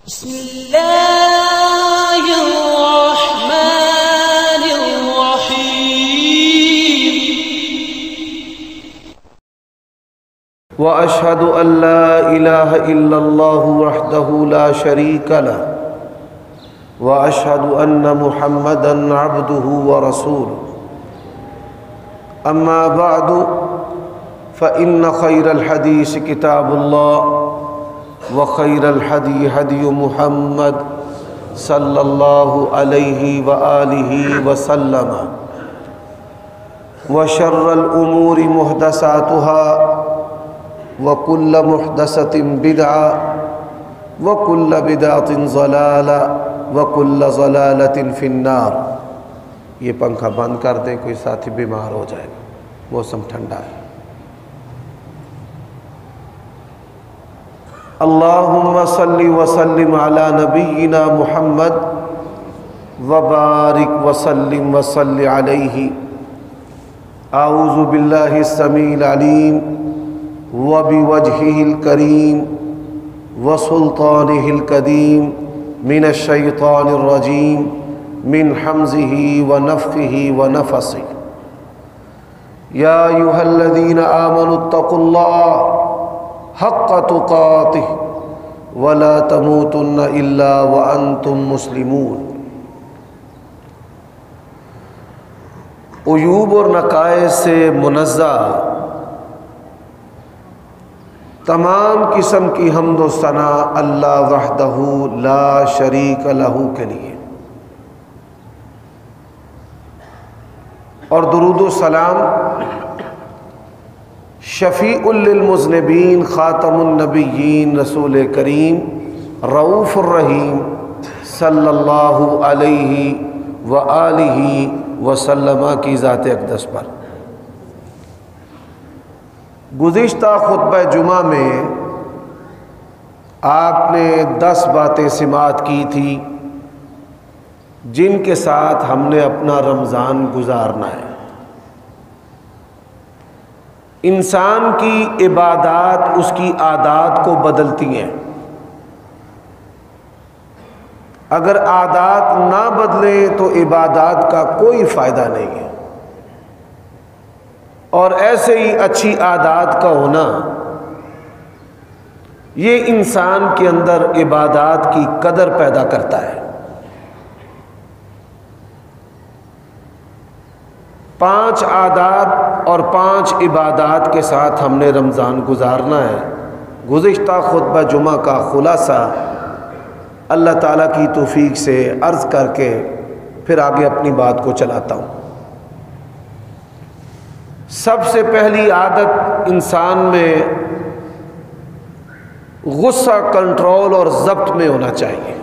بسم الله الرحمن الرحيم وأشهد أن لا إله إلا الله وحده لا شريك له وأشهد أن محمدًا عبده ورسوله أما بعد فإن خير الحديث كتاب الله وخير الهدي هدي محمد صلى الله عليه وآله وسلم وشر الأمور محدثاتها وكل محدثة بدعة وكل بدعة ضلالة وكل ضلالة في النار۔ یہ پنکھا بند کر دیں، کوئی ساتھی بیمار ہو جائے گا، موسم ٹھنڈا ہے۔ اللہم صلی وسلم علی نبینا محمد وبارک وسلم وصلی علیہ۔ اعوذ باللہ السمیع العلیم وبوجہہ الکریم وسلطانہ القدیم من الشیطان الرجیم من حمزہ ونفخہ ونفثہ۔ یا ایھا الذین آمنوا اتقوا اللہ حق تقاتہ ولا تموتن الا وانتم مسلمون۔ عیوب اور نقائص سے منزہ تمام قسم کی حمد و ثنا اللہ وحدہ لا شریک لہ کے لیے، اور درود و سلام شفیع للمذنبین خاتم النبیین رسول کریم رؤوف الرحیم صلی اللہ علیہ وآلہ وسلم کی ذات اقدس پر۔ گزشتہ خطبہ جمعہ میں آپ نے 10 باتیں سماعت کی تھی جن کے ساتھ ہم نے اپنا رمضان گزارنا ہے۔ انسان کی عبادات اس کی عادات کو بدلتی ہیں، اگر عادات نہ بدلیں تو عبادات کا کوئی فائدہ نہیں ہے، اور ایسے ہی اچھی عادات کا ہونا یہ انسان کے اندر عبادات کی قدر پیدا کرتا ہے۔ 5 عادات اور 5 عبادات کے ساتھ ہم نے رمضان گزارنا ہے۔ گزشتہ خطبہ جمعہ کا خلاصہ اللہ تعالیٰ کی توفیق سے عرض کر کے پھر آگے اپنی بات کو چلاتا ہوں۔ سب سے پہلی عادت انسان میں غصہ کنٹرول اور ضبط میں ہونا چاہیے۔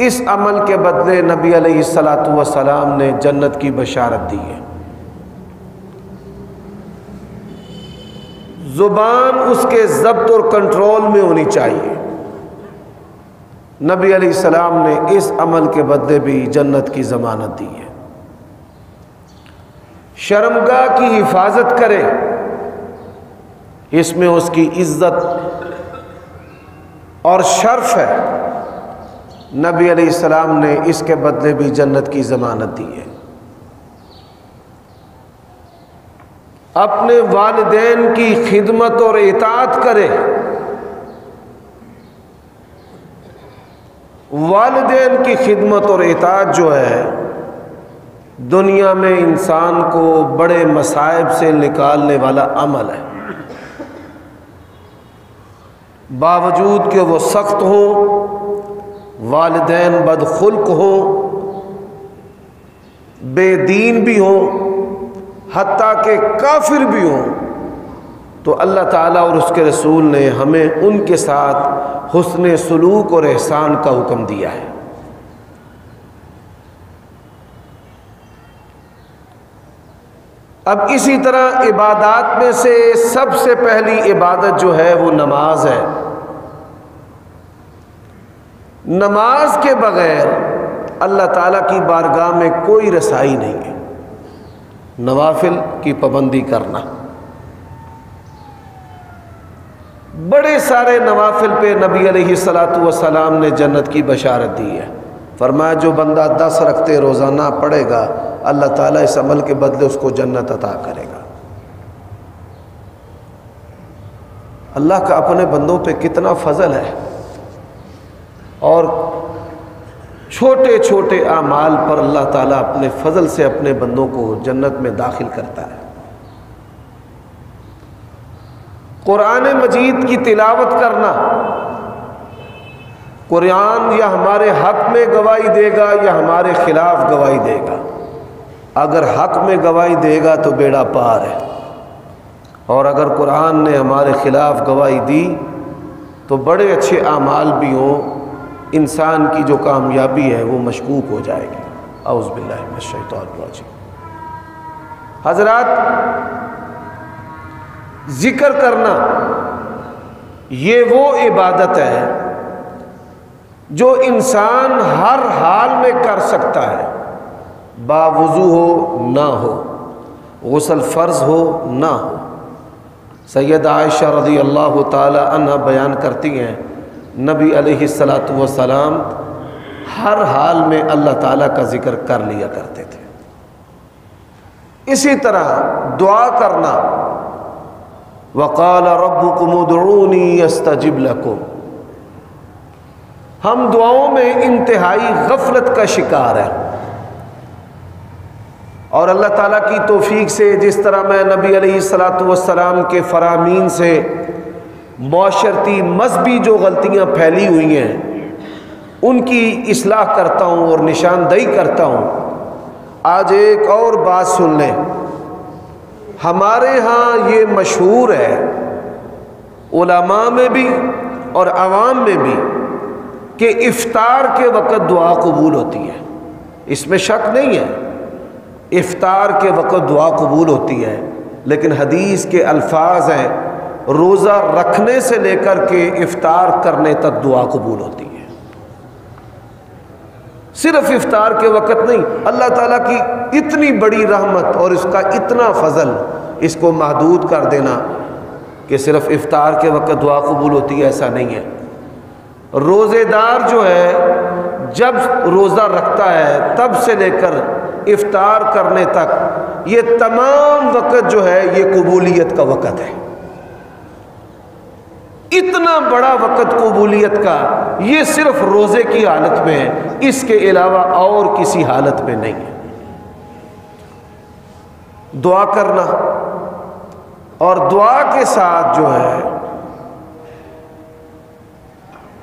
اس عمل کے بدلے نبی علیہ السلام نے جنت کی بشارت دی ہے۔ زبان اس کے ضبط اور کنٹرول میں ہونی چاہیے۔ نبی علیہ السلام نے اس عمل کے بدلے بھی جنت کی ضمانت دی ہے۔ شرمگاہ کی حفاظت کرے، اس میں اس کی عزت اور شرف ہے، نبی علیہ السلام نے اس کے بدلے بھی جنت کی ضمانت دی ہے۔ اپنے والدین کی خدمت اور اطاعت کرے، والدین کی خدمت اور اطاعت جو ہے دنیا میں انسان کو بڑے مصائب سے نکالنے والا عمل ہے۔ باوجود کہ وہ سخت ہو، والدین بدخلق ہو، بے دین بھی ہو، حتیٰ کہ کافر بھی ہو، تو اللہ تعالیٰ اور اس کے رسول نے ہمیں ان کے ساتھ حسن سلوک اور احسان کا حکم دیا ہے۔ اب اسی طرح عبادات میں سے سب سے پہلی عبادت جو ہے وہ نماز ہے۔ نماز کے بغیر اللہ تعالیٰ کی بارگاہ میں کوئی رسائی نہیں ہے۔ نوافل کی پابندی کرنا، بڑے سارے نوافل پہ نبی علیہ الصلوۃ والسلام نے جنت کی بشارت دی ہے. فرمایا جو بندہ 10 رکعتیں روزانہ پڑھے گا اللہ تعالیٰ اس عمل کے بدلے اس کو جنت عطا کرے گا. اللہ کا اپنے بندوں پہ کتنا فضل ہے، اور چھوٹے چھوٹے اعمال پر اللہ تعالیٰ اپنے فضل سے اپنے بندوں کو جنت میں داخل کرتا ہے. قرآن مجید کی تلاوت کرنا، قرآن یا ہمارے حق میں گواہی دے گا یا ہمارے خلاف گواہی دے گا. اگر حق میں گواہی دے گا تو بیڑا پار ہے، اور اگر قرآن نے ہمارے خلاف گواہی دی تو بڑے اچھے اعمال بھی ہوں، انسان کی جو کامیابی ہے وہ مشکوک ہو جائے گی. اعوذ باللہ من الشیطان الرجیم. حضرات، ذکر کرنا یہ وہ عبادت ہے جو انسان ہر حال میں کر سکتا ہے، باوضو ہو نہ ہو، غسل فرض ہو نہ ہو. سیدہ عائشہ رضی اللہ تعالی عنہ بیان کرتی ہیں نبی علیہ الصلوۃ والسلام ہر حال میں اللہ تعالیٰ کا ذکر کر لیا کرتے تھے. اسی طرح دعا کرنا، وقال ربکم ادعونی استجب لکم. ہم دعاؤں میں انتہائی غفلت کا شکار ہیں، اور اللہ تعالیٰ کی توفیق سے جس طرح میں نبی علیہ الصلوۃ والسلام کے فرامین سے معاشرتی مذہبی جو غلطیاں پھیلی ہوئی ہیں ان کی اصلاح کرتا ہوں اور نشاندہی کرتا ہوں. آج ایک اور بات سن لیں. ہمارے ہاں یہ مشہور ہے، علماء میں بھی اور عوام میں بھی، کہ افطار کے وقت دعا قبول ہوتی ہے. اس میں شک نہیں ہے، افطار کے وقت دعا قبول ہوتی ہے، لیکن حدیث کے الفاظ ہیں روزہ رکھنے سے لے کر کے افطار کرنے تک دعا قبول ہوتی ہے. صرف افطار کے وقت نہیں. اللہ تعالیٰ کی اتنی بڑی رحمت اور اس کا اتنا فضل، اس کو محدود کر دینا کہ صرف افطار کے وقت دعا قبول ہوتی ہے، ایسا نہیں ہے. روزے دار جو ہے جب روزہ رکھتا ہے تب سے لے کر افطار کرنے تک یہ تمام وقت جو ہے یہ قبولیت کا وقت ہے. اتنا بڑا وقت قبولیت کا یہ صرف روزے کی حالت میں ہے، اس کے علاوہ اور کسی حالت میں نہیں ہے. دعا کرنا، اور دعا کے ساتھ جو ہے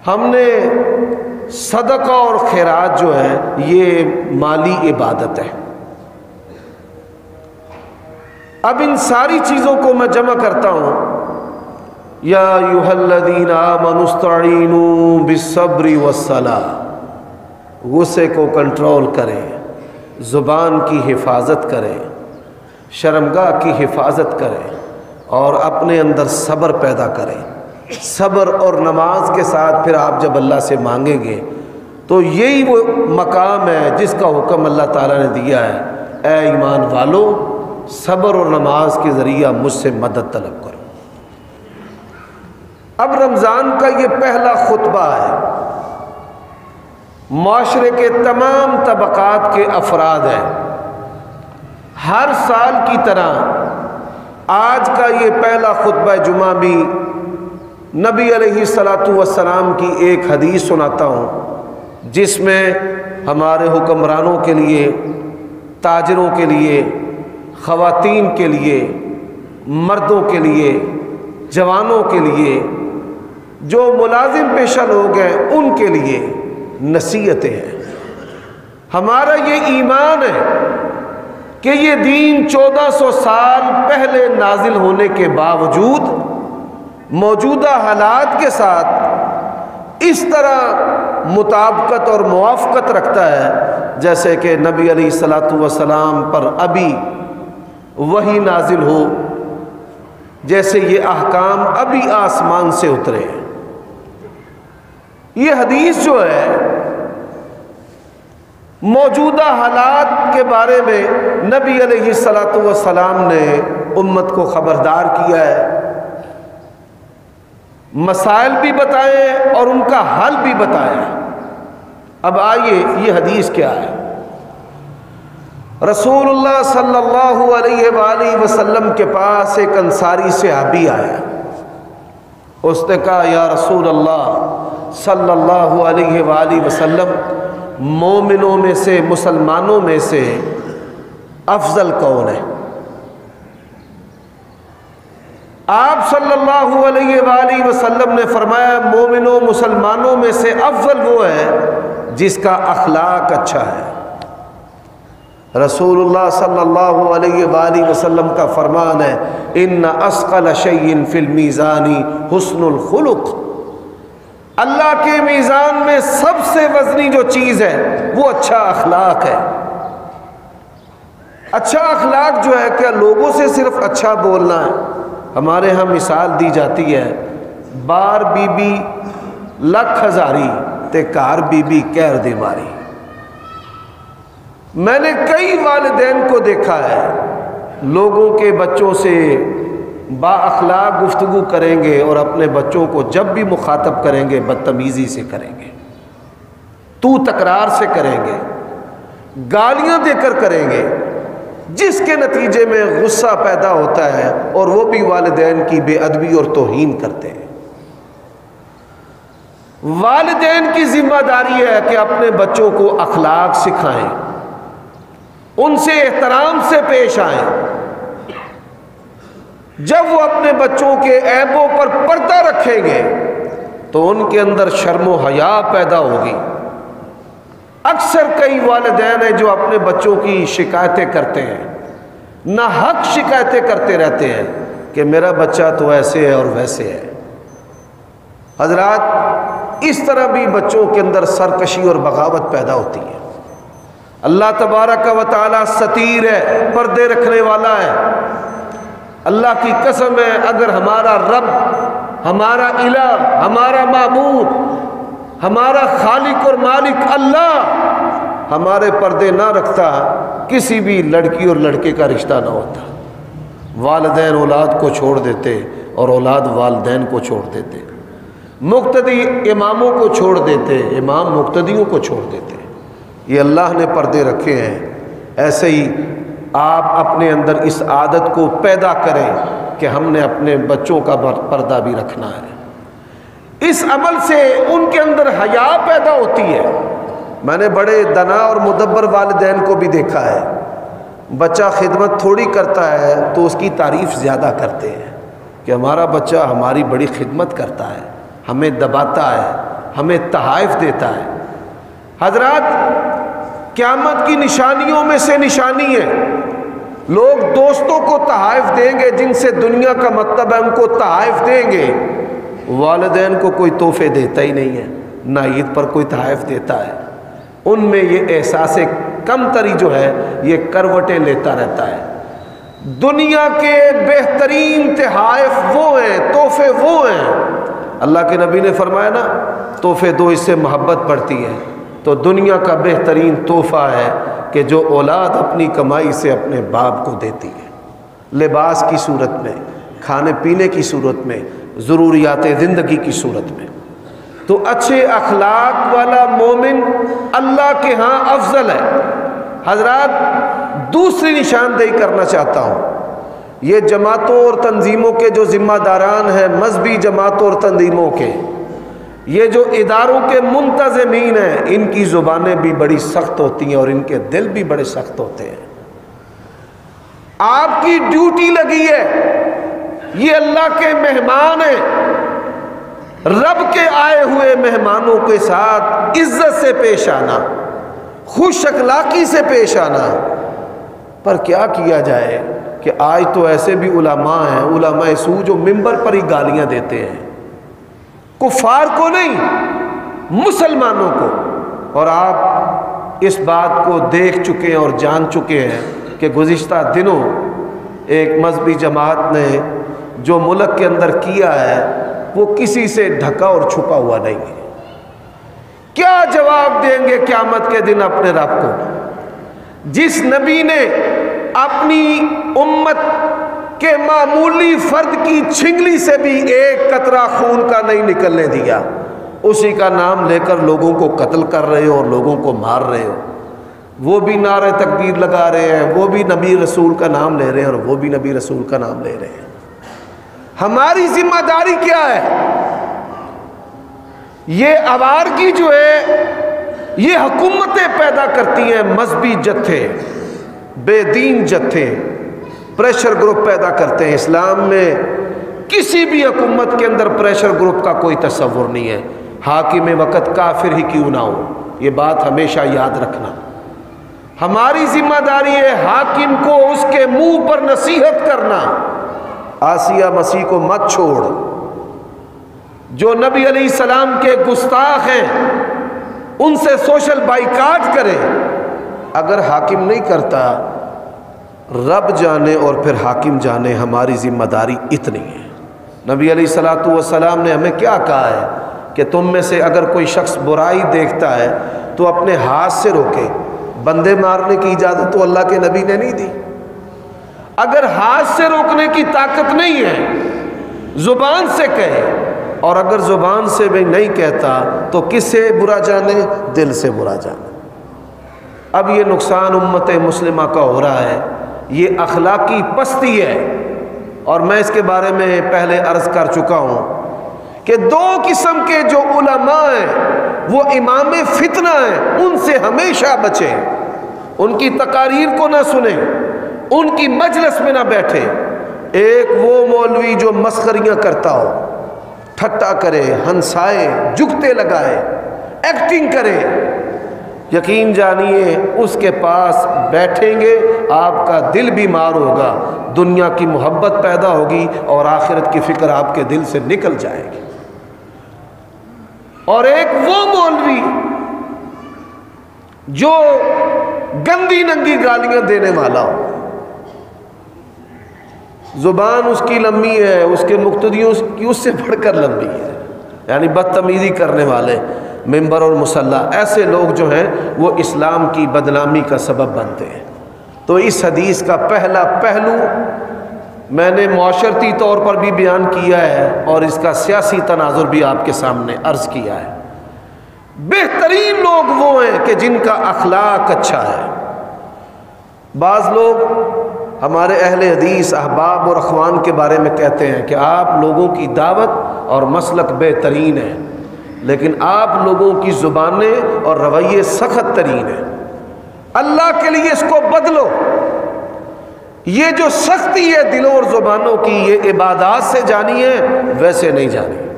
ہم نے صدقہ اور خیرات جو ہے یہ مالی عبادت ہے. اب ان ساری چیزوں کو میں جمع کرتا ہوں. یا ایھا الذین آمنوا استعینوا بالصبر والصلاۃ. غصے کو کنٹرول کریں، زبان کی حفاظت کریں، شرمگاہ کی حفاظت کریں، اور اپنے اندر صبر پیدا کریں. صبر اور نماز کے ساتھ پھر آپ جب اللہ سے مانگیں گے تو یہی وہ مقام ہے جس کا حکم اللہ تعالیٰ نے دیا ہے، اے ایمان والو صبر اور نماز کے ذریعہ مجھ سے مدد طلب کرو. اب رمضان کا یہ پہلا خطبہ ہے، معاشرے کے تمام طبقات کے افراد ہیں. ہر سال کی طرح آج کا یہ پہلا خطبہ جمعہ بھی نبی علیہ الصلوۃ والسلام کی ایک حدیث سناتا ہوں جس میں ہمارے حکمرانوں کے لیے، تاجروں کے لیے، خواتین کے لیے، مردوں کے لیے، جوانوں کے لیے، جو ملازم پیشہ لوگ ہیں ان کے لیے نصیحتیں ہیں. ہمارا یہ ایمان ہے کہ یہ دین 1400 سال پہلے نازل ہونے کے باوجود موجودہ حالات کے ساتھ اس طرح مطابقت اور موافقت رکھتا ہے جیسے کہ نبی علیہ الصلوۃ والسلام پر ابھی وحی نازل ہو، جیسے یہ احکام ابھی آسمان سے اترے ہیں. یہ حدیث جو ہے موجودہ حالات کے بارے میں نبی علیہ الصلوۃ والسلام نے امت کو خبردار کیا ہے. مسائل بھی بتائیں اور ان کا حل بھی بتائیں۔ اب آئیے یہ حدیث کیا ہے۔ رسول اللہ صلی اللہ علیہ وآلہ وسلم کے پاس ایک انصاری صحابی آیا۔ اس نے کہا یا رسول اللہ صلی اللہ علیہ وآلہ وسلم، مومنوں میں سے، مسلمانوں میں سے افضل کون ہے؟ آپ صلی اللہ علیہ وآلہ وسلم نے فرمایا مومنوں مسلمانوں میں سے افضل وہ ہے جس کا اخلاق اچھا ہے۔ رسول اللہ صلی اللہ علیہ وآلہ وسلم کا فرمان ہے ان اثقل شیء فی المیزان حسن الخلق، اللہ کے میزان میں سب سے وزنی جو چیز ہے وہ اچھا اخلاق ہے۔ اچھا اخلاق جو ہے کیا لوگوں سے صرف اچھا بولنا ہے؟ ہمارے ہاں مثال دی جاتی ہے بار بی بی لکھ ہزاری تے کار بی بی کہر دی ماری۔ میں نے کئی والدین کو دیکھا ہے لوگوں کے بچوں سے با اخلاق گفتگو کریں گے اور اپنے بچوں کو جب بھی مخاطب کریں گے بدتمیزی سے کریں گے، تو تکرار سے کریں گے، گالیاں دے کر کریں گے، جس کے نتیجے میں غصہ پیدا ہوتا ہے اور وہ بھی والدین کی بے ادبی اور توہین کرتے ہیں۔ والدین کی ذمہ داری ہے کہ اپنے بچوں کو اخلاق سکھائیں، ان سے احترام سے پیش آئیں۔ جب وہ اپنے بچوں کے عیبوں پر پردہ رکھیں گے تو ان کے اندر شرم و حیا پیدا ہوگی۔ اکثر کئی والدین ہیں جو اپنے بچوں کی شکایتیں کرتے ہیں، نہ حق شکایتیں کرتے رہتے ہیں کہ میرا بچہ تو ایسے ہے اور ویسے ہے۔ حضرات اس طرح بھی بچوں کے اندر سرکشی اور بغاوت پیدا ہوتی ہے۔ اللہ تبارک و تعالی ستیر ہے، پردے رکھنے والا ہے۔ اللہ کی قسم ہے اگر ہمارا رب، ہمارا الہ، ہمارا معبود، ہمارا خالق اور مالک اللہ ہمارے پردے نہ رکھتا کسی بھی لڑکی اور لڑکے کا رشتہ نہ ہوتا۔ والدین اولاد کو چھوڑ دیتے اور اولاد والدین کو چھوڑ دیتے، مقتدی اماموں کو چھوڑ دیتے، امام مقتدیوں کو چھوڑ دیتے۔ یہ اللہ نے پردے رکھے ہیں۔ ایسے ہی آپ اپنے اندر اس عادت کو پیدا کریں کہ ہم نے اپنے بچوں کا پردہ بھی رکھنا ہے۔ اس عمل سے ان کے اندر حیا پیدا ہوتی ہے۔ میں نے بڑے دنا اور مدبر والدین کو بھی دیکھا ہے، بچہ خدمت تھوڑی کرتا ہے تو اس کی تعریف زیادہ کرتے ہیں کہ ہمارا بچہ ہماری بڑی خدمت کرتا ہے، ہمیں دباتا ہے، ہمیں تحائف دیتا ہے۔ حضرات قیامت کی نشانیوں میں سے نشانی ہے، لوگ دوستوں کو تحائف دیں گے جن سے دنیا کا مطلب ہے ان کو تحائف دیں گے، والدین کو کوئی تحفے دیتا ہی نہیں ہے، نہ عید پر کوئی تحائف دیتا ہے۔ ان میں یہ احساس کم تری جو ہے یہ کروٹیں لیتا رہتا ہے۔ دنیا کے بہترین تحائف وہ ہیں، تحفے وہ ہیں، اللہ کے نبی نے فرمایا نا تحفے دو اس سے محبت بڑھتی ہے، تو دنیا کا بہترین تحفہ ہے کہ جو اولاد اپنی کمائی سے اپنے باپ کو دیتی ہے، لباس کی صورت میں، کھانے پینے کی صورت میں، ضروریات زندگی کی صورت میں۔ تو اچھے اخلاق والا مومن اللہ کے ہاں افضل ہے۔ حضرات دوسری نشاندہی کرنا چاہتا ہوں، یہ جماعتوں اور تنظیموں کے جو ذمہ داران ہیں، مذہبی جماعتوں اور تنظیموں کے، یہ جو اداروں کے منتظمین ہیں، ان کی زبانیں بھی بڑی سخت ہوتی ہیں اور ان کے دل بھی بڑے سخت ہوتے ہیں۔ آپ کی ڈیوٹی لگی ہے، یہ اللہ کے مہمان ہیں، رب کے آئے ہوئے مہمانوں کے ساتھ عزت سے پیش آنا، خوش اخلاقی سے پیش آنا۔ پر کیا کیا جائے کہ آج تو ایسے بھی علماء ہیں، علماء سو جو ممبر پر ہی گالیاں دیتے ہیں، کفار کو نہیں مسلمانوں کو۔ اور آپ اس بات کو دیکھ چکے ہیں اور جان چکے ہیں کہ گزشتہ دنوں ایک مذہبی جماعت نے جو ملک کے اندر کیا ہے وہ کسی سے ڈھکا اور چھپا ہوا نہیں ہے۔ کیا جواب دیں گے قیامت کے دن اپنے رب کو؟ جس نبی نے اپنی امت کہ معمولی فرد کی چھنگلی سے بھی ایک قطرہ خون کا نہیں نکلنے دیا، اسی کا نام لے کر لوگوں کو قتل کر رہے ہو اور لوگوں کو مار رہے ہو۔ وہ بھی نعرہ تکبیر لگا رہے ہیں، وہ بھی نبی رسول کا نام لے رہے ہیں، اور وہ بھی نبی رسول کا نام لے رہے ہیں۔ ہماری ذمہ داری کیا ہے؟ یہ آوارگی جو ہے یہ حکومتیں پیدا کرتی ہیں، مذہبی جتھے، بے دین جتھے پریشر گروپ پیدا کرتے ہیں۔ اسلام میں کسی بھی حکومت کے اندر پریشر گروپ کا کوئی تصور نہیں ہے، حاکم وقت کافر ہی کیوں نہ ہو، یہ بات ہمیشہ یاد رکھنا۔ ہماری ذمہ داری ہے حاکم کو اس کے منہ پر نصیحت کرنا۔ آسیہ مسیح کو مت چھوڑ، جو نبی علیہ السلام کے گستاخ ہیں ان سے سوشل بائیکاٹ کرے۔ اگر حاکم نہیں کرتا، رب جانے اور پھر حاکم جانے ہماری ذمہ داری اتنی ہے۔ نبی علیہ السلام نے ہمیں کیا کہا ہے کہ تم میں سے اگر کوئی شخص برائی دیکھتا ہے تو اپنے ہاتھ سے روکے۔ بندے مارنے کی اجازت تو اللہ کے نبی نے نہیں دی۔ اگر ہاتھ سے روکنے کی طاقت نہیں ہے، زبان سے کہے، اور اگر زبان سے بھی نہیں کہتا تو کس سے برا جانے؟ دل سے برا جانے۔ اب یہ نقصان امت مسلمہ کا ہو رہا ہے، یہ اخلاقی پستی ہے، اور میں اس کے بارے میں پہلے عرض کر چکا ہوں کہ دو قسم کے جو علماء ہیں وہ امام فتنہ ہیں، ان سے ہمیشہ بچیں، ان کی تقاریر کو نہ سنیں، ان کی مجلس میں نہ بیٹھیں۔ ایک وہ مولوی جو مسخریاں کرتا ہو، ٹھٹا کرے، ہنسائے، جگتے لگائے، ایکٹنگ کرے، یقین جانیے اس کے پاس بیٹھیں گے آپ کا دل بیمار ہوگا، دنیا کی محبت پیدا ہوگی اور آخرت کی فکر آپ کے دل سے نکل جائے گی۔ اور ایک وہ مولوی جو گندی ننگی گالیاں دینے والا ہو، زبان اس کی لمبی ہے، اس کے مقتدیوں کی اس سے بڑھ کر لمبی ہے، یعنی بدتمیزی کرنے والے، ممبر اور مصلی، ایسے لوگ جو ہیں وہ اسلام کی بدنامی کا سبب بنتے ہیں۔ تو اس حدیث کا پہلا پہلو میں نے معاشرتی طور پر بھی بیان کیا ہے اور اس کا سیاسی تناظر بھی آپ کے سامنے عرض کیا ہے۔ بہترین لوگ وہ ہیں کہ جن کا اخلاق اچھا ہے۔ بعض لوگ ہمارے اہل حدیث احباب اور اخوان کے بارے میں کہتے ہیں کہ آپ لوگوں کی دعوت اور مسلک بہترین ہے، لیکن آپ لوگوں کی زبانیں اور رویے سخت ترین ہیں۔ اللہ کے لیے اس کو بدلو۔ یہ جو سختی ہے دلوں اور زبانوں کی، یہ عبادات سے جانی ہے، ویسے نہیں جانی۔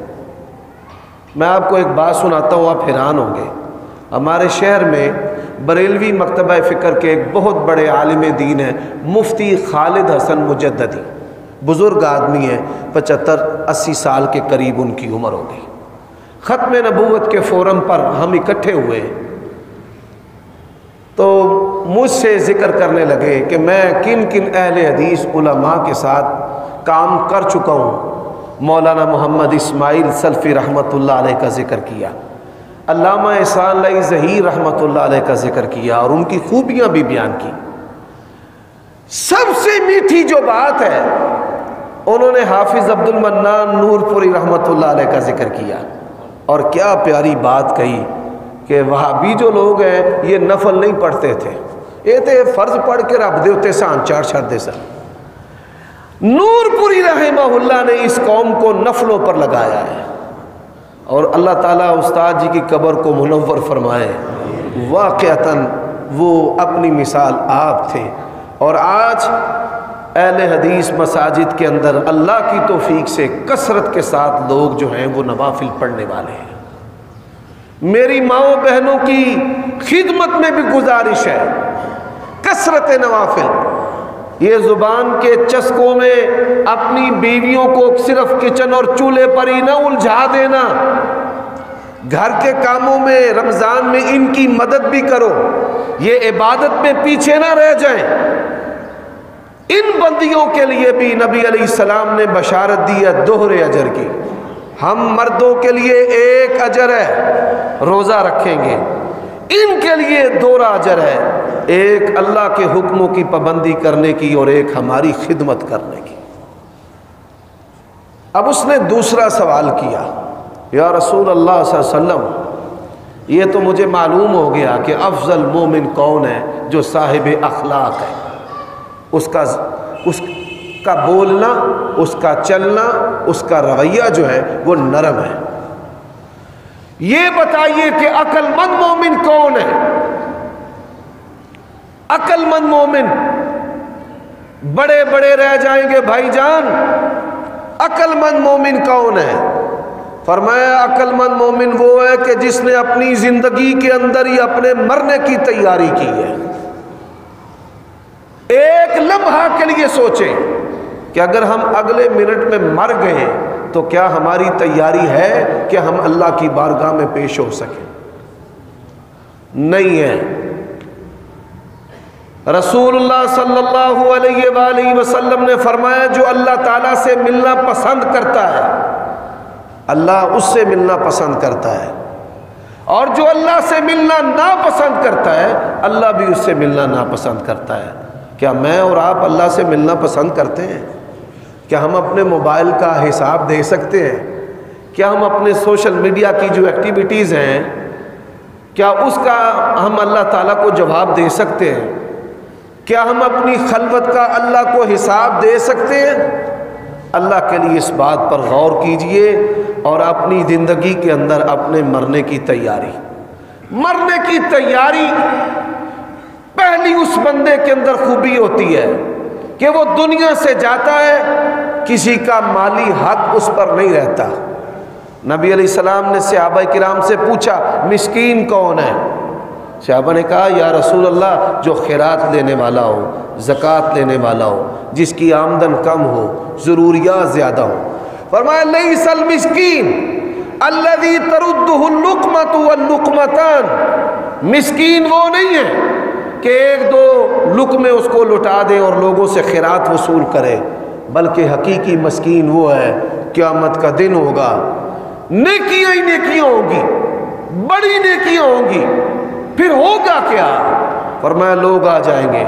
میں آپ کو ایک بات سناتا ہوں، آپ حیران ہوں گے۔ ہمارے شہر میں بریلوی مکتبہ فکر کے ایک بہت بڑے عالم دین ہیں، مفتی خالد حسن مجددی، بزرگ آدمی ہیں، 75-80 سال کے قریب ان کی عمر ہو گئی۔ ختم نبوت کے فورم پر ہم اکٹھے ہوئے تو مجھ سے ذکر کرنے لگے کہ میں کن کن اہل حدیث علماء کے ساتھ کام کر چکا ہوں۔ مولانا محمد اسماعیل سلفی رحمۃ اللہ علیہ کا ذکر کیا، علامہ احسان اللہ ظہیر رحمۃ اللہ علیہ کا ذکر کیا اور ان کی خوبیاں بھی بیان کی۔ سب سے میٹھی جو بات ہے انہوں نے حافظ عبد المنان نور پوری رحمۃ اللہ علیہ کا ذکر کیا، اور کیا پیاری بات کہی کہ وہابی جو لوگ ہیں یہ نفل نہیں پڑھتے تھے، یہ تے فرض پڑھ کے رب دے اتے سان چاڑ چھڑ دے سن۔ نور پوری رحمہ اللہ نے اس قوم کو نفلوں پر لگایا ہے، اور اللہ تعالیٰ استاد جی کی قبر کو منور فرمائے۔ واقعتاً وہ اپنی مثال آپ تھے، اور آج اہل حدیث مساجد کے اندر اللہ کی توفیق سے کثرت کے ساتھ لوگ جو ہیں وہ نوافل پڑھنے والے ہیں۔ میری ماؤں بہنوں کی خدمت میں بھی گزارش ہے، کثرت نوافل۔ یہ زبان کے چسکوں میں اپنی بیویوں کو صرف کچن اور چولہے پر ہی نہ الجھا دینا، گھر کے کاموں میں رمضان میں ان کی مدد بھی کرو، یہ عبادت میں پیچھے نہ رہ جائیں۔ ان بندیوں کے لیے بھی نبی علیہ السلام نے بشارت دی ہے دوہرے اجر کی۔ ہم مردوں کے لیے ایک اجر ہے روزہ رکھیں گے، ان کے لیے دوہرا اجر ہے، ایک اللہ کے حکموں کی پابندی کرنے کی اور ایک ہماری خدمت کرنے کی۔ اب اس نے دوسرا سوال کیا، یا رسول اللہ صلی اللہ علیہ وسلم یہ تو مجھے معلوم ہو گیا کہ افضل مومن کون ہے؟ جو صاحب اخلاق ہے، اس کا بولنا، اس کا چلنا، اس کا رویہ جو ہے وہ نرم ہے۔ یہ بتائیے کہ عقل مند مومن کون ہے؟ عقل مند مومن بڑے بڑے رہ جائیں گے بھائی جان، عقل مند مومن کون ہے؟ فرمایا عقل مند مومن وہ ہے کہ جس نے اپنی زندگی کے اندر ہی اپنے مرنے کی تیاری کی ہے۔ ایک لمحہ کے لیے سوچیں کہ اگر ہم اگلے منٹ میں مر گئے تو کیا ہماری تیاری ہے کہ ہم اللہ کی بارگاہ میں پیش ہو سکیں؟ نہیں ہے۔ رسول اللہ صلی اللہ علیہ وآلہ وسلم نے فرمایا جو اللہ تعالیٰ سے ملنا پسند کرتا ہے اللہ اس سے ملنا پسند کرتا ہے، اور جو اللہ سے ملنا ناپسند کرتا ہے اللہ بھی اس سے ملنا ناپسند کرتا ہے۔ کیا میں اور آپ اللہ سے ملنا پسند کرتے ہیں؟ کیا ہم اپنے موبائل کا حساب دے سکتے ہیں؟ کیا ہم اپنے سوشل میڈیا کی جو ایکٹیویٹیز ہیں کیا اس کا ہم اللہ تعالیٰ کو جواب دے سکتے ہیں؟ کیا ہم اپنی خلوت کا اللہ کو حساب دے سکتے ہیں؟ اللہ کے لیے اس بات پر غور کیجئے اور اپنی زندگی کے اندر اپنے مرنے کی تیاری پہلی اس بندے کے اندر خوبی ہوتی ہے کہ وہ دنیا سے جاتا ہے، کسی کا مالی حق اس پر نہیں رہتا۔ نبی علیہ السلام نے صحابہ کرام سے پوچھا مسکین کون ہے؟ صحابہ نے کہا یا رسول اللہ جو خیرات لینے والا ہو، زکوٰۃ لینے والا ہو، جس کی آمدن کم ہو، ضروریات زیادہ ہو۔ فرمایا لیس المسکین الذی تردہ اللقمۃ واللقمتان، مسکین وہ نہیں ہے کہ ایک دو لقمے اس کو لٹا دے اور لوگوں سے خیرات وصول کرے، بلکہ حقیقی مسکین وہ ہے قیامت کا دن ہوگا، نیکیاں ہی نیکیاں ہوں گی، بڑی نیکیاں ہوں گی، پھر ہوگا کیا؟ فرمایا لوگ آ جائیں گے،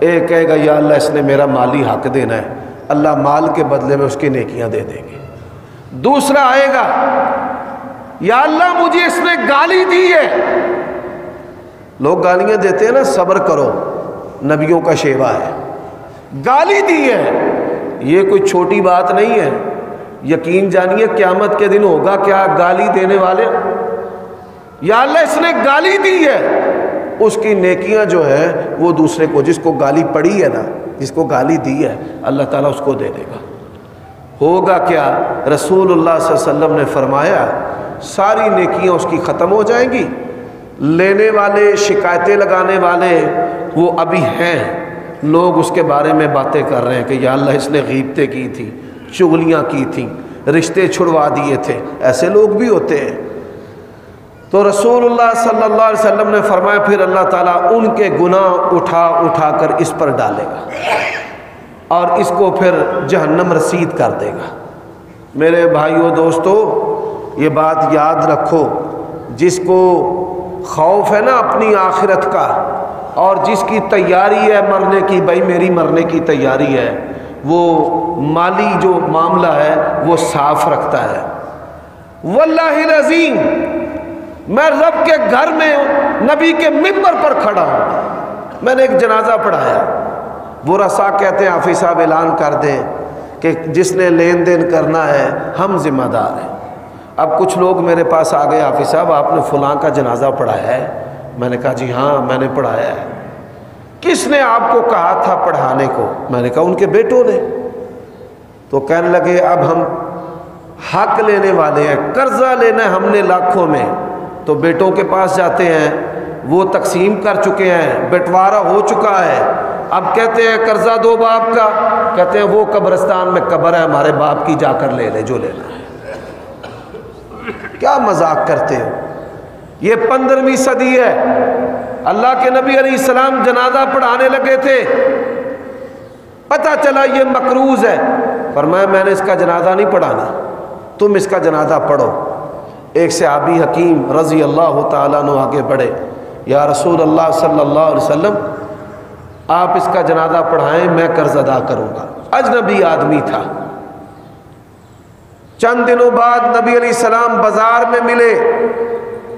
ایک کہے گا یا اللہ اس نے میرا مالی حق دینا ہے، اللہ مال کے بدلے میں اس کی نیکیاں دے دیں گے۔ دوسرا آئے گا یا اللہ مجھے اس نے گالی دی ہے، لوگ گالیاں دیتے ہیں نا، صبر کرو نبیوں کا شیوا ہے، گالی دی ہے یہ کوئی چھوٹی بات نہیں ہے، یقین جانیے قیامت کے دن ہوگا کیا گالی دینے والے، یا اللہ اس نے گالی دی ہے، اس کی نیکیاں جو ہے وہ دوسرے کو، جس کو گالی پڑی ہے نا، جس کو گالی دی ہے اللہ تعالیٰ اس کو دے دے گا۔ ہوگا کیا؟ رسول اللہ صلی اللہ علیہ وسلم نے فرمایا ساری نیکیاں اس کی ختم ہو جائیں گی، لینے والے، شکایتیں لگانے والے وہ ابھی ہیں، لوگ اس کے بارے میں باتیں کر رہے ہیں کہ یا اللہ اس نے غیبتیں کی تھی، چغلیاں کی تھیں، رشتے چھڑوا دیے تھے، ایسے لوگ بھی ہوتے ہیں۔ تو رسول اللہ صلی اللہ علیہ وسلم نے فرمایا پھر اللہ تعالیٰ ان کے گناہ اٹھا اٹھا کر اس پر ڈالے گا اور اس کو پھر جہنم رسید کر دے گا۔ میرے بھائیوں دوستو یہ بات یاد رکھو، جس کو خوف ہے نا اپنی آخرت کا اور جس کی تیاری ہے مرنے کی، بھائی میری مرنے کی تیاری ہے، وہ مالی جو معاملہ ہے وہ صاف رکھتا ہے۔ واللہ العظیم میں رب کے گھر میں نبی کے منبر پر کھڑا ہوں، میں نے ایک جنازہ پڑھایا، وہ رسا کہتے ہیں حافظ صاحب اعلان کر دیں کہ جس نے لین دین کرنا ہے ہم ذمہ دار ہیں۔ اب کچھ لوگ میرے پاس آ گئے، حافظ صاحب آپ نے فلاں کا جنازہ پڑھایا ہے؟ میں نے کہا جی ہاں میں نے پڑھایا ہے۔ کس نے آپ کو کہا تھا پڑھانے کو؟ میں نے کہا ان کے بیٹوں نے۔ تو کہنے لگے اب ہم حق لینے والے ہیں، قرضہ لینا ہے ہم نے لاکھوں میں، تو بیٹوں کے پاس جاتے ہیں، وہ تقسیم کر چکے ہیں، بٹوارا ہو چکا ہے، اب کہتے ہیں قرضہ دو باپ کا، کہتے ہیں وہ قبرستان میں قبر ہے ہمارے باپ کی، جا کر لے لے جو لینا ہے۔ کیا مذاق کرتے ہو؟ یہ 15ویں صدی ہے، اللہ کے نبی علیہ السلام جنازہ پڑھانے لگے تھے، پتہ چلا یہ مقروض ہے، فرمایا میں نے اس کا جنازہ نہیں پڑھانا، تم اس کا جنازہ پڑھو۔ ایک صحابی حکیم رضی اللہ تعالیٰ عنہ آگے بڑھے، یا رسول اللہ صلی اللہ علیہ وسلم آپ اس کا جنازہ پڑھائیں، میں قرض ادا کروں گا۔ اجنبی آدمی تھا، چند دنوں بعد نبی علیہ السلام بازار میں ملے،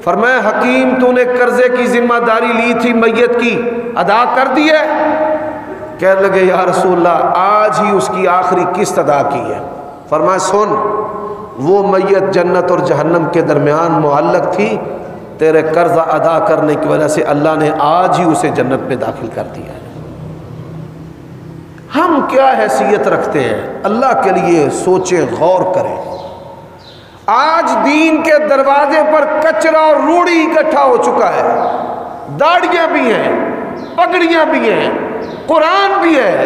فرمایا حکیم تو نے قرضے کی ذمہ داری لی تھی میت کی، ادا کر دی ہے؟ کہنے لگے یا رسول اللہ آج ہی اس کی آخری قسط ادا کی ہے۔ فرمایا سن، وہ میت جنت اور جہنم کے درمیان معلق تھی، تیرے قرضہ ادا کرنے کی وجہ سے اللہ نے آج ہی اسے جنت میں داخل کر دیا ہے۔ ہم کیا حیثیت رکھتے ہیں؟ اللہ کے لیے سوچیں، غور کریں۔ آج دین کے دروازے پر کچرا اور روڑی اکٹھا ہو چکا ہے، داڑیاں بھی ہیں، پگڑیاں بھی ہیں، قرآن بھی ہے،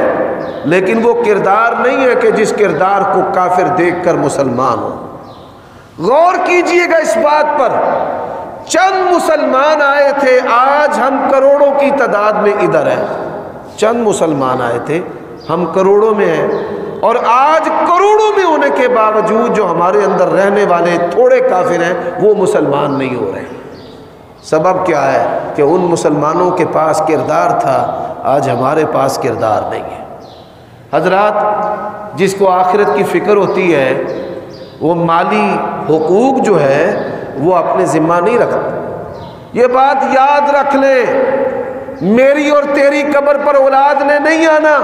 لیکن وہ کردار نہیں ہے کہ جس کردار کو کافر دیکھ کر مسلمان ہو۔ غور کیجئے گا اس بات پر، چند مسلمان آئے تھے، آج ہم کروڑوں کی تعداد میں ادھر ہیں۔ چند مسلمان آئے تھے، ہم کروڑوں میں ہیں، اور آج کروڑوں میں ہونے کے باوجود جو ہمارے اندر رہنے والے تھوڑے کافر ہیں وہ مسلمان نہیں ہو رہے۔ سبب کیا ہے؟ کہ ان مسلمانوں کے پاس کردار تھا، آج ہمارے پاس کردار نہیں ہے۔ حضرات، جس کو آخرت کی فکر ہوتی ہے وہ مالی حقوق جو ہے وہ اپنے ذمہ نہیں رکھتا۔ یہ بات یاد رکھ لیں، میری اور تیری قبر پر اولاد نے نہیں آنا۔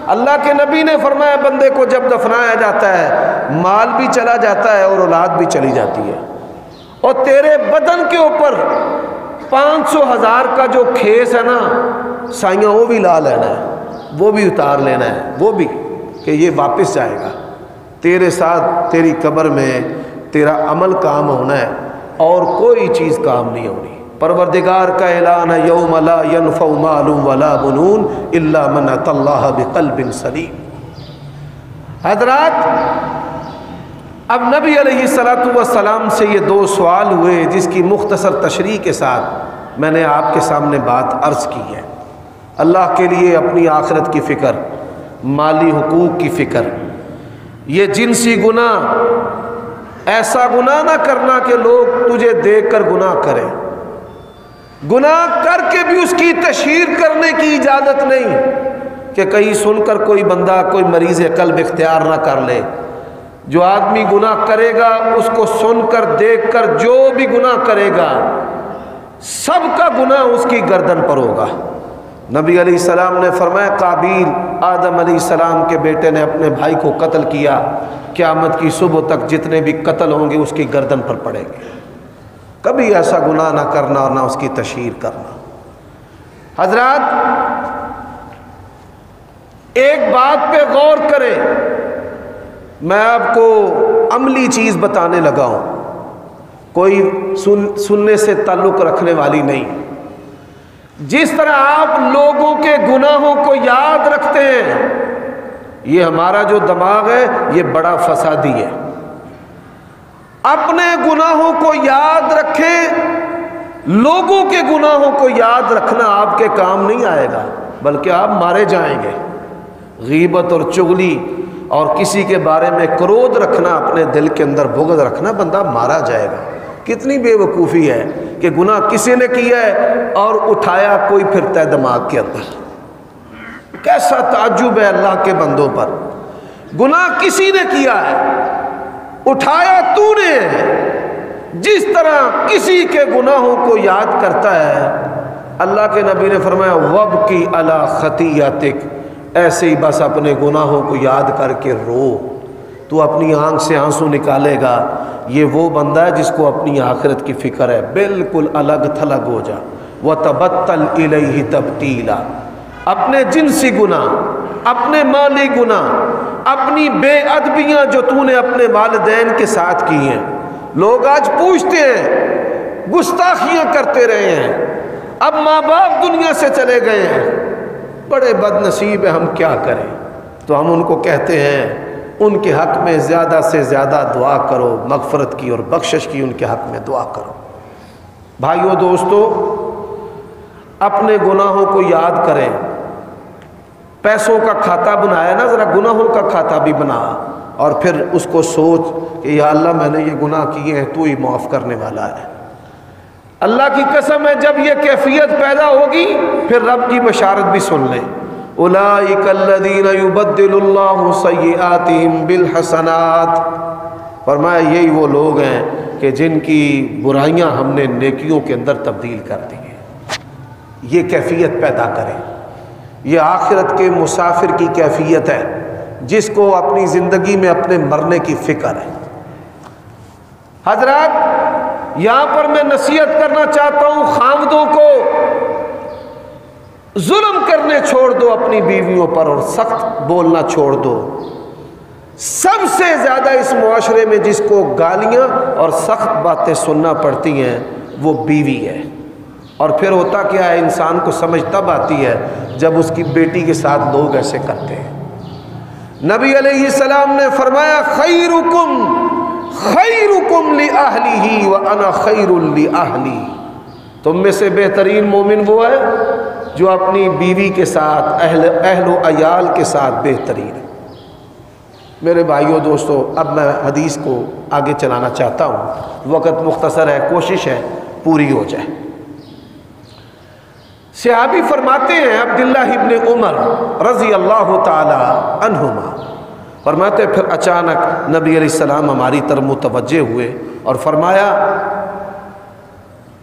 اللہ کے نبی نے فرمایا بندے کو جب دفنایا جاتا ہے مال بھی چلا جاتا ہے اور اولاد بھی چلی جاتی ہے، اور تیرے بدن کے اوپر 500,000 کا جو کھیس ہے نا سائیاں، وہ بھی لا لینا ہے، وہ بھی اتار لینا ہے، وہ بھی کہ یہ واپس جائے گا۔ تیرے ساتھ تیری قبر میں تیرا عمل کام ہونا ہے اور کوئی چیز کام نہیں ہونی۔ پروردگار کا اعلان ہے یوم لا ینفع مال ولا بنون الا من اتى اللہ بقلب سلیم۔ حضرات، اب نبی علیہ السلام سے یہ دو سوال ہوئے جس کی مختصر تشریح کے ساتھ میں نے آپ کے سامنے بات عرض کی ہے۔ اللہ کے لیے اپنی آخرت کی فکر، مالی حقوق کی فکر، یہ جنسی گناہ، ایسا گناہ نہ کرنا کہ لوگ تجھے دیکھ کر گناہ کریں، گناہ کر کے بھی اس کی تشہیر کرنے کی اجازت نہیں کہ کہیں سن کر کوئی بندہ کوئی مریض قلب اختیار نہ کر لے۔ جو آدمی گناہ کرے گا اس کو سن کر دیکھ کر جو بھی گناہ کرے گا سب کا گناہ اس کی گردن پر ہوگا۔ نبی علیہ السلام نے فرمایا قابیل آدم علیہ السلام کے بیٹے نے اپنے بھائی کو قتل کیا، قیامت کی صبح تک جتنے بھی قتل ہوں گے اس کی گردن پر پڑیں گے۔ کبھی ایسا گناہ نہ کرنا اور نہ اس کی تشہیر کرنا۔ حضرات، ایک بات پہ غور کریں، میں آپ کو عملی چیز بتانے لگا ہوں، کوئی سننے سے تعلق رکھنے والی نہیں۔ جس طرح آپ لوگوں کے گناہوں کو یاد رکھتے ہیں، یہ ہمارا جو دماغ ہے یہ بڑا فسادی ہے۔ اپنے گناہوں کو یاد رکھیں، لوگوں کے گناہوں کو یاد رکھنا آپ کے کام نہیں آئے گا، بلکہ آپ مارے جائیں گے۔ غیبت اور چغلی اور کسی کے بارے میں کرودھ رکھنا، اپنے دل کے اندر بغض رکھنا، بندہ مارا جائے گا۔ کتنی بے وقوفی ہے کہ گناہ کسی نے کیا ہے اور اٹھایا کوئی پھرتا ہے دماغ کے اندر۔ کیسا تعجب ہے اللہ کے بندوں پر، گناہ کسی نے کیا ہے، اٹھایا تو نے ہے۔ جس طرح کسی کے گناہوں کو یاد کرتا ہے، اللہ کے نبی نے فرمایا وَبْكِ عَلَى خَطِيَّتِكَ، ایسے ہی بس اپنے گناہوں کو یاد کر کے رو۔ تو اپنی آنکھ سے آنسو نکالے گا، یہ وہ بندہ ہے جس کو اپنی آخرت کی فکر ہے۔ بالکل الگ تھلگ ہو جا۔ وَتَبَتَّلْ إِلَيْهِ تَبْتِيلًا، اپنے جنسی گناہ، اپنے مالی گناہ، اپنی بے ادبیاں جو تو نے اپنے والدین کے ساتھ کی ہیں۔ لوگ آج پوچھتے ہیں، گستاخیاں کرتے رہے ہیں، اب ماں باپ دنیا سے چلے گئے ہیں، بڑے بد نصیب ہیں، ہم کیا کریں؟ تو ہم ان کو کہتے ہیں ان کے حق میں زیادہ سے زیادہ دعا کرو، مغفرت کی اور بخشش کی ان کے حق میں دعا کرو۔ بھائیو دوستو، اپنے گناہوں کو یاد کریں۔ پیسوں کا کھاتا بنایا نا، ذرا گناہوں کا کھاتا بھی بنا، اور پھر اس کو سوچ کہ یا اللہ میں نے یہ گناہ کیے ہیں، تو ہی معاف کرنے والا ہے۔ اللہ کی قسم ہے جب یہ کیفیت پیدا ہوگی پھر رب کی بشارت بھی سن لیں، اولئک الذین یبدل اللہ سیئاتہم بالحسنات، فرمایا یہی وہ لوگ ہیں کہ جن کی برائیاں ہم نے نیکیوں کے اندر تبدیل کر دی ہیں. یہ کیفیت پیدا کریں. یہ آخرت کے مسافر کی کیفیت ہے جس کو اپنی زندگی میں اپنے مرنے کی فکر ہے. حضرات یہاں پر میں نصیحت کرنا چاہتا ہوں خاوندوں کو، ظلم کرنے چھوڑ دو اپنی بیویوں پر اور سخت بولنا چھوڑ دو. سب سے زیادہ اس معاشرے میں جس کو گالیاں اور سخت باتیں سننا پڑتی ہیں وہ بیوی ہے. اور پھر ہوتا کیا ہے، انسان کو سمجھ تب آتی ہے جب اس کی بیٹی کے ساتھ لوگ ایسے کرتے ہیں. نبی علیہ السلام نے فرمایا خیرکم لأہلہ وانا خیر لأہلی. تم میں سے بہترین مومن وہ ہے جو اپنی بیوی کے ساتھ اہل و عیال کے ساتھ بہترین ہے. میرے بھائیوں دوستو، اب میں حدیث کو آگے چلانا چاہتا ہوں، وقت مختصر ہے، کوشش ہے پوری ہو جائے. صحابی فرماتے ہیں عبداللہ ابن عمر رضی اللہ تعالی عنہما فرماتے پھر اچانک نبی علیہ السلام ہماری طرف متوجہ ہوئے اور فرمایا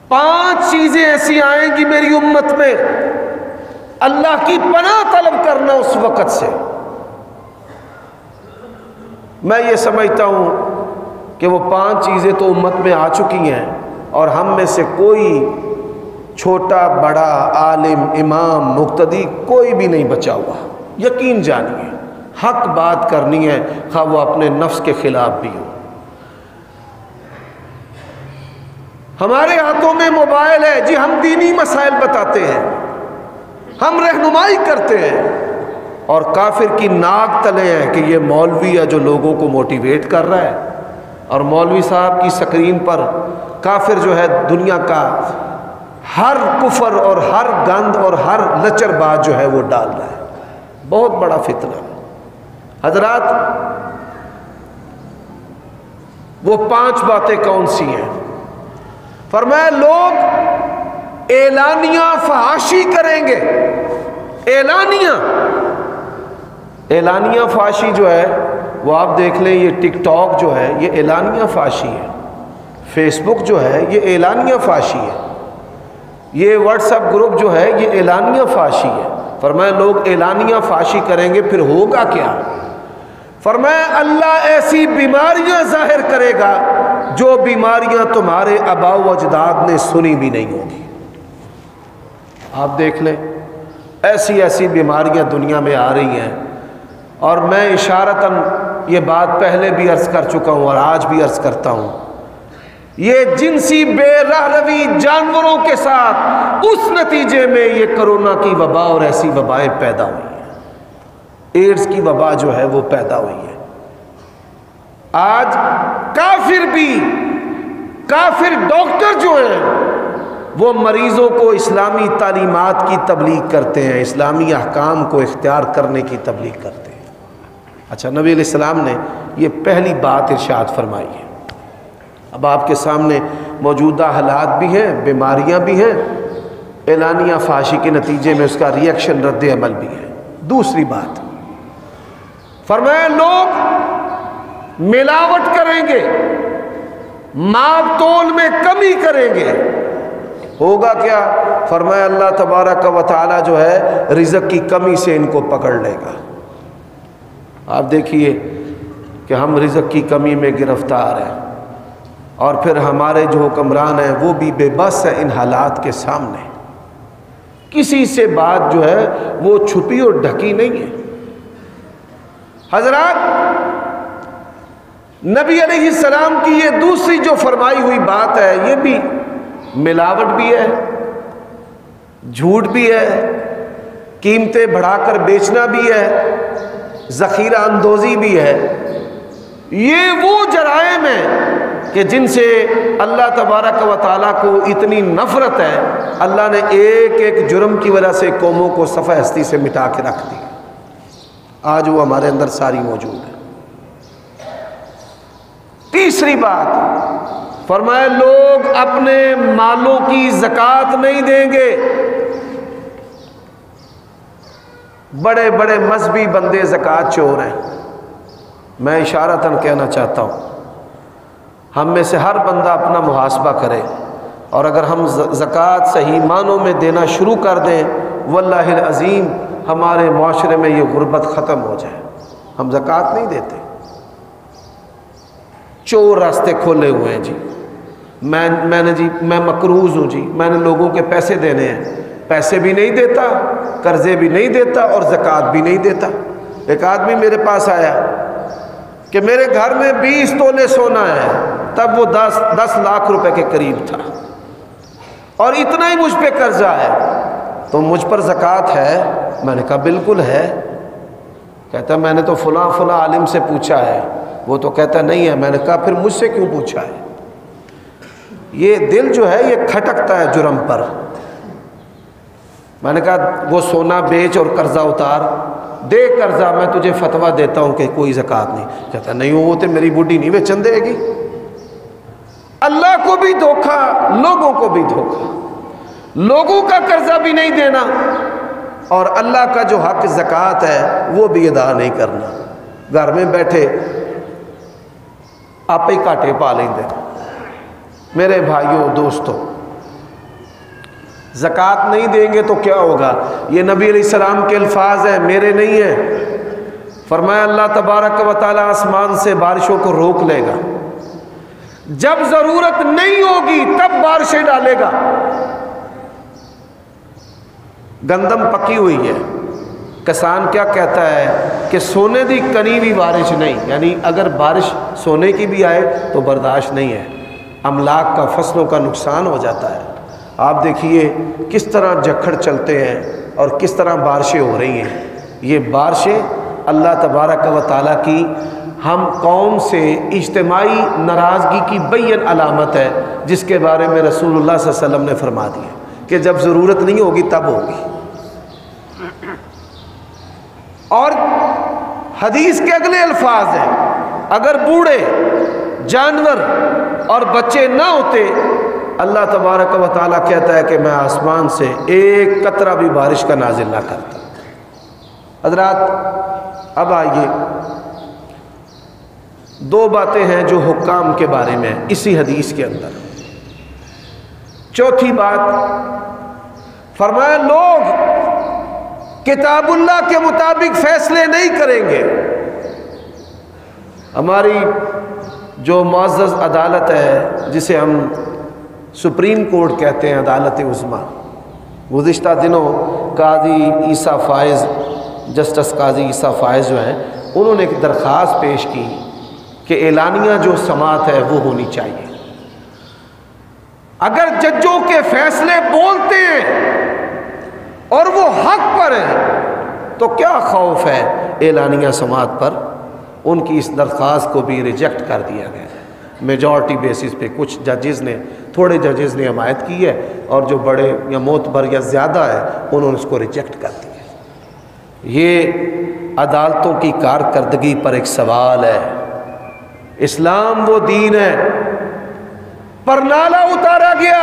5 چیزیں ایسی آئیں گی میری امت میں، اللہ کی پناہ طلب کرنا اس وقت سے. میں یہ سمجھتا ہوں کہ وہ 5 چیزیں تو امت میں آ چکی ہیں اور ہم میں سے کوئی چھوٹا بڑا عالم امام مقتدی کوئی بھی نہیں بچا ہوا. یقین جانیے حق بات کرنی ہے خواہ وہ اپنے نفس کے خلاف بھی ہو. ہمارے ہاتھوں میں موبائل ہے جی، ہم دینی مسائل بتاتے ہیں، ہم رہنمائی کرتے ہیں، اور کافر کی ناک تلے ہیں کہ یہ مولوی ہے جو لوگوں کو موٹیویٹ کر رہا ہے، اور مولوی صاحب کی سکرین پر کافر جو ہے دنیا کا ہر کفر اور ہر گند اور ہر لچر بات جو ہے وہ ڈال رہا ہے. بہت بڑا فتنہ. حضرات وہ 5 باتیں کون سی ہیں؟ فرمایا لوگ اعلانیہ فحاشی کریں گے. اعلانیہ فحاشی جو ہے وہ آپ دیکھ لیں، یہ ٹک ٹاک جو ہے یہ اعلانیہ فحاشی ہے، فیس بک جو ہے یہ اعلانیہ فحاشی ہے، یہ واٹس ایپ گروپ جو ہے یہ اعلانیہ فحاشی ہے. فرمایا لوگ اعلانیہ فحاشی کریں گے، پھر ہوگا کیا؟ فرمایا اللہ ایسی بیماریاں ظاہر کرے گا جو بیماریاں تمہارے آباء و اجداد نے سنی بھی نہیں ہوگی. آپ دیکھ لیں ایسی ایسی بیماریاں دنیا میں آ رہی ہیں، اور میں اشارتاً یہ بات پہلے بھی عرض کر چکا ہوں اور آج بھی عرض کرتا ہوں، یہ جنسی بے رہ روی جانوروں کے ساتھ اس نتیجے میں یہ کرونا کی وبا اور ایسی وبائیں پیدا ہوئی ہیں. ایڈز کی وبا جو ہے وہ پیدا ہوئی ہے. آج کافر ڈاکٹر جو ہیں وہ مریضوں کو اسلامی تعلیمات کی تبلیغ کرتے ہیں، اسلامی احکام کو اختیار کرنے کی تبلیغ کرتے ہیں. اچھا، نبی علیہ السلام نے یہ پہلی بات ارشاد فرمائی ہے. اب آپ کے سامنے موجودہ حالات بھی ہیں، بیماریاں بھی ہیں، اعلانیہ فحاشی کے نتیجے میں اس کا ریئیکشن رد عمل بھی ہے. دوسری بات فرمایا لوگ ملاوٹ کریں گے، ماپ تول میں کمی کریں گے. ہوگا کیا؟ فرمایا اللہ تبارک و تعالی جو ہے رزق کی کمی سے ان کو پکڑ لے گا. آپ دیکھیے کہ ہم رزق کی کمی میں گرفتار ہیں، اور پھر ہمارے جو حکمران ہیں وہ بھی بے بس ہیں ان حالات کے سامنے. کسی سے بات جو ہے وہ چھپی اور ڈھکی نہیں ہے. حضرات نبی علیہ السلام کی یہ دوسری جو فرمائی ہوئی بات ہے، یہ بھی ملاوٹ بھی ہے، جھوٹ بھی ہے، قیمتیں بڑھا کر بیچنا بھی ہے، ذخیرہ اندوزی بھی ہے. یہ وہ جرائم ہیں کہ جن سے اللہ تبارک و تعالیٰ کو اتنی نفرت ہے، اللہ نے ایک ایک جرم کی وجہ سے قوموں کو صفحہ ہستی سے مٹا کے رکھ دی. آج وہ ہمارے اندر ساری موجود ہے. تیسری بات فرمایا لوگ اپنے مالوں کی زکوٰۃ نہیں دیں گے. بڑے بڑے مذہبی بندے زکوٰۃ چور ہیں. میں اشارتاً کہنا چاہتا ہوں ہم میں سے ہر بندہ اپنا محاسبہ کرے، اور اگر ہم زکوٰۃ صحیح معنوں میں دینا شروع کر دیں، واللہ العظیم ہمارے معاشرے میں یہ غربت ختم ہو جائے۔ ہم زکوٰۃ نہیں دیتے، چور راستے کھولے ہوئے ہیں جی، میں مقروض ہوں جی، میں نے لوگوں کے پیسے دینے ہیں، پیسے بھی نہیں دیتا، قرضے بھی نہیں دیتا، اور زکوٰۃ بھی نہیں دیتا۔ ایک آدمی میرے پاس آیا کہ میرے گھر میں 20 تولے سونا ہے، تب وہ 10 لاکھ روپے کے قریب تھا، اور اتنا ہی مجھ پہ قرضہ ہے، تو مجھ پر زکوٰۃ ہے؟ میں نے کہا بالکل ہے۔ کہتا میں نے تو فلاں عالم سے پوچھا ہے، وہ تو کہتا نہیں ہے۔ میں نے کہا پھر مجھ سے کیوں پوچھا ہے؟ یہ دل جو ہے یہ کھٹکتا ہے جرم پر۔ میں نے کہا وہ سونا بیچ اور قرضہ اتار، دے قرضہ، میں تجھے فتویٰ دیتا ہوں کہ کوئی زکوٰۃ نہیں۔ کہتا نہیں، وہ تو میری بوڈھی نہیں بیچن دے گی۔ اللہ کو بھی دھوکا، لوگوں کو بھی دھوکا، لوگوں کا قرضہ بھی نہیں دینا، اور اللہ کا جو حق زکوٰۃ ہے وہ بھی ادا نہیں کرنا۔ گھر میں بیٹھے آپ ہی کاٹے پا لیں دے۔ میرے بھائیوں دوستوں، زکوٰۃ نہیں دیں گے تو کیا ہوگا؟ یہ نبی علیہ السلام کے الفاظ ہیں، میرے نہیں ہیں۔ فرمایا اللہ تبارک و تعالیٰ آسمان سے بارشوں کو روک لے گا، جب ضرورت نہیں ہوگی تب بارشیں ڈالے گا۔ گندم پکی ہوئی ہے، کسان کیا کہتا ہے کہ سونے دی کنی بھی بارش نہیں، یعنی اگر بارش سونے کی بھی آئے تو برداشت نہیں ہے، املاک کا، فصلوں کا نقصان ہو جاتا ہے۔ آپ دیکھیے کس طرح جکھڑ چلتے ہیں اور کس طرح بارشیں ہو رہی ہیں۔ یہ بارشیں اللہ تبارک و تعالیٰ کی ہم قوم سے اجتماعی ناراضگی کی بین علامت ہے، جس کے بارے میں رسول اللہ صلی اللہ علیہ وسلم نے فرما دیا کہ جب ضرورت نہیں ہوگی تب ہوگی۔ اور حدیث کے اگلے الفاظ ہیں، اگر بوڑھے، جانور اور بچے نہ ہوتے، اللہ تبارک و تعالیٰ کہتا ہے کہ میں آسمان سے ایک قطرہ بھی بارش کا نازل نہ کرتا۔ حضرات اب آئیے، دو باتیں ہیں جو حکام کے بارے میں اسی حدیث کے اندر۔ چوتھی بات فرمایا لوگ کتاب اللہ کے مطابق فیصلے نہیں کریں گے۔ ہماری جو معزز عدالت ہے، جسے ہم سپریم کورٹ کہتے ہیں، عدالت عظمیٰ، گزشتہ دنوں قاضی عیسیٰ فائز، جسٹس قاضی عیسیٰ فائز جو ہیں، انہوں نے ایک درخواست پیش کی کہ اعلانیہ جو سماعت ہے وہ ہونی چاہیے۔ اگر ججوں کے فیصلے بولتے ہیں اور وہ حق پر ہیں تو کیا خوف ہے اعلانیہ سماعت پر؟ ان کی اس درخواست کو بھی ریجیکٹ کر دیا گیا ہے میجورٹی بیسس پہ۔ کچھ ججز نے، تھوڑے ججز نے حمایت کی ہے، اور جو بڑے یا معتبر یا زیادہ ہے انہوں نے اس کو ریجیکٹ کر دیا۔ یہ عدالتوں کی کارکردگی پر ایک سوال ہے۔ اسلام وہ دین ہے، پرنالہ اتارا گیا،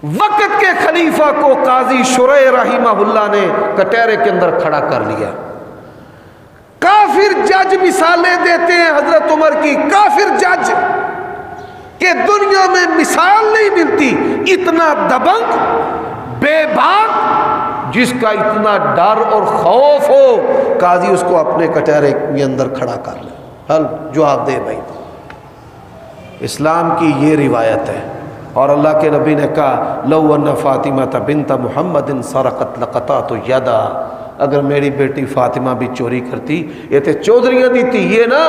وقت کے خلیفہ کو قاضی شریح رحمہ اللہ نے کٹہرے کے اندر کھڑا کر لیا۔ کافر جج مثالیں دیتے ہیں حضرت عمر کی، کافر جج کہ دنیا میں مثال نہیں ملتی، اتنا دبنگ، بے باک، جس کا اتنا ڈر اور خوف ہو، قاضی اس کو اپنے کٹہرے کے اندر کھڑا کر لے۔ حل جواب دے بھائی۔ اسلام کی یہ روایت ہے، اور اللہ کے نبی نے کہا لو ان فاطمہ بنت محمد سرقت لقطعت یدا، اگر میری بیٹی فاطمہ بھی چوری کرتی، یہ تے چودھریاں دی تھی، یہ نا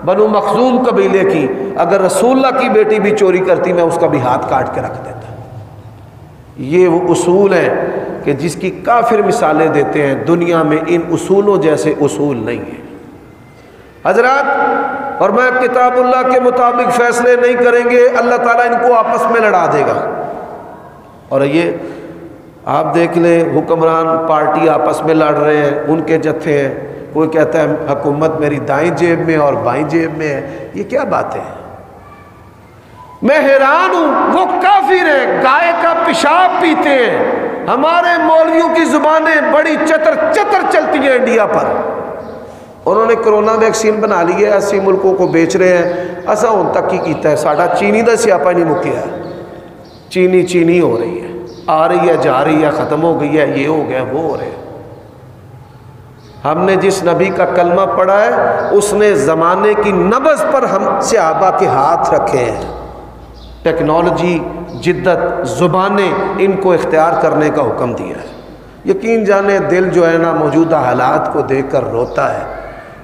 بنو مخزوم قبیلے کی، اگر رسول اللہ کی بیٹی بھی چوری کرتی میں اس کا بھی ہاتھ کاٹ کے رکھ دیتا۔ یہ وہ اصول ہیں کہ جس کی کافر مثالیں دیتے ہیں، دنیا میں ان اصولوں جیسے اصول نہیں ہیں۔ حضرات، اور میں کتاب اللہ کے مطابق فیصلے نہیں کریں گے، اللہ تعالیٰ ان کو آپس میں لڑا دے گا۔ اور یہ آپ دیکھ لیں، حکمران پارٹی آپس میں لڑ رہے ہیں، ان کے جتھے ہیں، کوئی کہتا ہے حکومت میری دائیں جیب میں اور بائیں جیب میں ہے۔ یہ کیا بات ہے؟ میں حیران ہوں، وہ کافر ہیں، گائے کا پیشاب پیتے ہیں، ہمارے مولویوں کی زبانیں بڑی چتر چتر چلتی ہیں انڈیا پر۔ انہوں نے کرونا ویکسین بنا لی ہے، 80 ملکوں کو بیچ رہے ہیں، اسا ہن تک کی کیتا ہے، ساڈا چینی دا سیاپا نہیں مکیا، چینی ہو رہی ہے، آ رہی ہے جا رہی ہے، ختم ہو گئی ہے، یہ ہو گیا وہ ہو رہے ہیں۔ ہم نے جس نبی کا کلمہ پڑھا ہے اس نے زمانے کی نبض پر ہم صحابہ کے ہاتھ رکھے ہیں، ٹیکنالوجی، جدت، زبانیں ان کو اختیار کرنے کا حکم دیا ہے۔ یقین جانے دل جو ہے نا موجودہ حالات کو دیکھ کر روتا ہے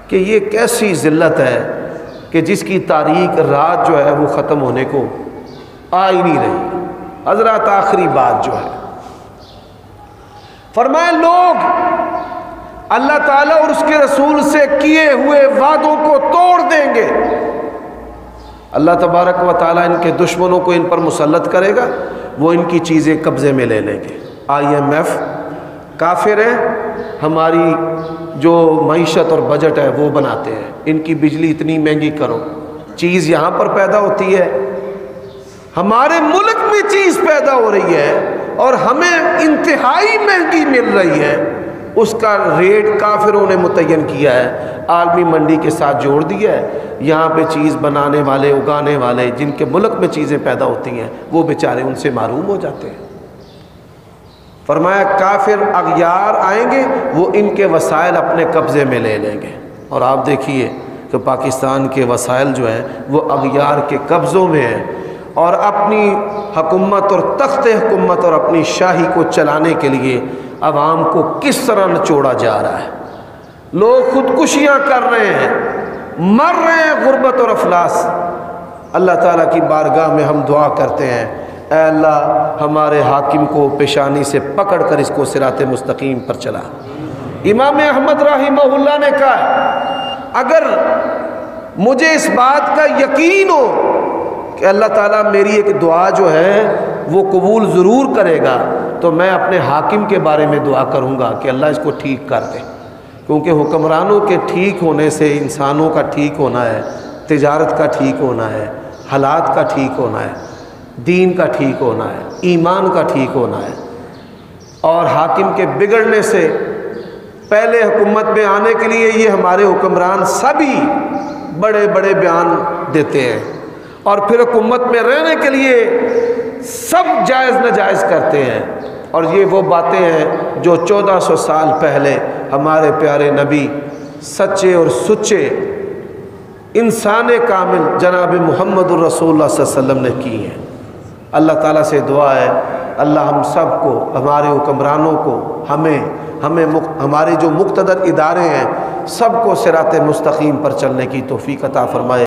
کہ یہ کیسی ذلت ہے کہ جس کی تاریخ رات جو ہے وہ ختم ہونے کو آ ہی نہیں رہی۔ حضرات آخری بات جو ہے فرمائے لوگ اللہ تعالیٰ اور اس کے رسول سے کیے ہوئے وعدوں کو توڑ دیں گے، اللہ تبارک و تعالیٰ ان کے دشمنوں کو ان پر مسلط کرے گا، وہ ان کی چیزیں قبضے میں لے لیں گے۔ IMF کافر ہیں، ہماری جو معیشت اور بجٹ ہے وہ بناتے ہیں، ان کی بجلی اتنی مہنگی کرو، چیز یہاں پر پیدا ہوتی ہے، ہمارے ملک میں چیز پیدا ہو رہی ہے اور ہمیں انتہائی مہنگی مل رہی ہے، اس کا ریٹ کافروں نے متعین کیا ہے، عالمی منڈی کے ساتھ جوڑ دیا ہے، یہاں پہ چیز بنانے والے، اگانے والے، جن کے ملک میں چیزیں پیدا ہوتی ہیں وہ بیچارے ان سے محروم ہو جاتے ہیں۔ فرمایا کافر اغیار آئیں گے، وہ ان کے وسائل اپنے قبضے میں لے لیں گے، اور آپ دیکھیے کہ پاکستان کے وسائل جو ہیں وہ اغیار کے قبضوں میں ہیں، اور اپنی حکومت اور تخت حکومت اور اپنی شاہی کو چلانے کے لیے عوام کو کس طرح نچوڑا جا رہا ہے۔ لوگ خودکشیاں کر رہے ہیں، مر رہے ہیں غربت اور افلاس۔ اللہ تعالیٰ کی بارگاہ میں ہم دعا کرتے ہیں، اے اللہ ہمارے حاکم کو پیشانی سے پکڑ کر اس کو صراط مستقیم پر چلا۔ امام احمد رحمہ اللہ نے کہا اگر مجھے اس بات کا یقین ہو کہ اللہ تعالیٰ میری ایک دعا جو ہے وہ قبول ضرور کرے گا تو میں اپنے حاکم کے بارے میں دعا کروں گا کہ اللہ اس کو ٹھیک کر دے، کیونکہ حکمرانوں کے ٹھیک ہونے سے انسانوں کا ٹھیک ہونا ہے، تجارت کا ٹھیک ہونا ہے، حالات کا ٹھیک ہونا ہے، دین کا ٹھیک ہونا ہے، ایمان کا ٹھیک ہونا ہے، اور حاکم کے بگڑنے سے پہلے حکومت میں آنے کے لیے یہ ہمارے حکمران سبھی بڑے بڑے بیان دیتے ہیں، اور پھر حکومت میں رہنے کے لیے سب جائز ناجائز کرتے ہیں، اور یہ وہ باتیں ہیں جو 1400 سال پہلے ہمارے پیارے نبی سچے اور سچے انسان کامل جناب محمد الرسول اللہ صلی اللہ علیہ وسلم نے کی ہیں۔ اللہ تعالیٰ سے دعا ہے اللہ ہم سب کو، ہمارے حکمرانوں کو، ہمارے جو مقتدر ادارے ہیں سب کو صراط مستقیم پر چلنے کی توفیق عطا فرمائے۔